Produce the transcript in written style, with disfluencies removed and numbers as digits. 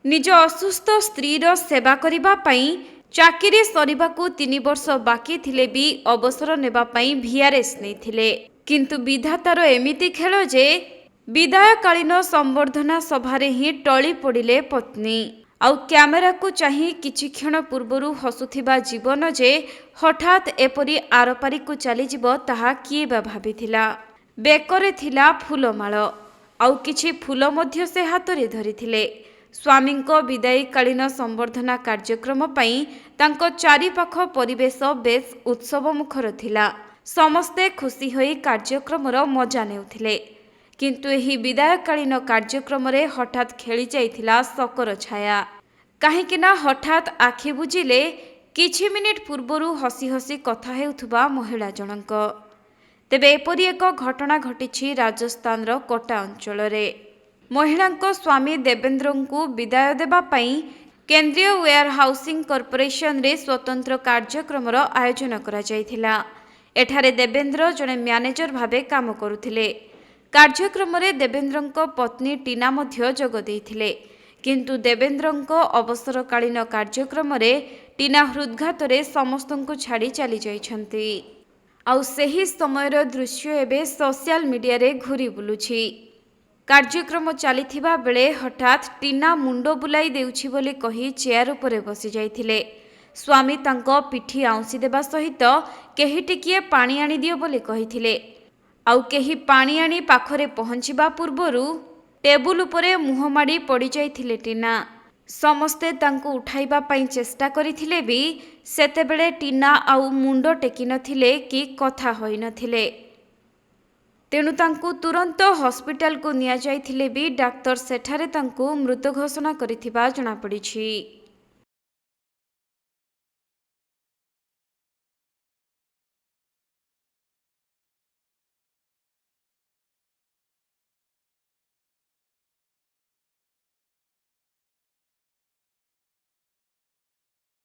निज असुस्थ स्त्रीर सेवा करिबा पई चाकरी सरिबाकू 3 वर्ष बाकी थिले भी अवसर नेबा पई वीआरएस नैथिले। किंतु विधातार एमिति खेल जे विदायकालीन संबर्धना सभारे ही टळी पड़िले पत्नी। आउ कैमेरा को चाही किछि क्षण पूर्वरु हसुथिबा जीवन जे हठात एपरी आरपारी को चली जिवो ताहा किए बा भाबिथिला। बेकरे थिला फूलमाळ आउ किछि फूल मध्य से हातरे धरिथिले। स्वामींको विदायकालीन संबर्धना कार्यक्रम पई तांको चारिपाख परिवेश बेस उत्सव मुखर थिला। समस्ते खुशी होई कार्यक्रमर मजा नेउथिले। किंतु एही विदायकालीन कार्यक्रम रे हठात खेली जाइथिला शकर छाया। काहेकिना हठात आखि बुझिले किछि मिनिट पूर्वरु हसी हसी कथा हेउथुबा महिला जनक। तेबे एपरी एक घटना घटिछि राजस्थान रो कोटा अंचल रे। महिलांको स्वामी देवेंद्रंकु विदाय देबा पई केंद्रीय वेयर हाउसिंग कॉर्पोरेशन रे स्वतंत्र कार्यक्रमर आयोजन करा जायथिला। एठारे देवेंद्र जने मैनेजर भाबे काम करुथिले। कार्यक्रम रे देवेंद्रंको पत्नी टीना मध्य जोग देइथिले। किंतु देवेंद्रंको अवसरकालीन कार्यक्रम रे टीना हृदघात रे समस्तंको छाड़ी चली जाइछंती। आउ सेही समयर दृश्य एबे सोशल मीडिया रे घुरी बुलुछि। कार्यक्रम चलीथिबा बेले हठात टीना मुंडो बुलाई देउछि बोली कही चेयर उपरे बसी जाइथिले। स्वामी तांको पिठी आउंसी देबा सहित केही टिकिए पानी आनी दियो बोली कहिथिले। आउ केही पानी आनी पाखरे पहुंचिबा पूर्वरु टेबुल उपरे मुह माडी पड़ी जाइथिले टीना। समस्ते तांको उठाइबा पई चेष्टा करिथिले भी सेतेबेले टीना आउ मुंडो टेकी नथिले कि कथा होई नथिले। तेणु तांको तुरंत हॉस्पिटल को निया जाइथिले भी डाक्टर सेठारे तांको मृत घोषणा करिथिबा जଣା पड़िछि।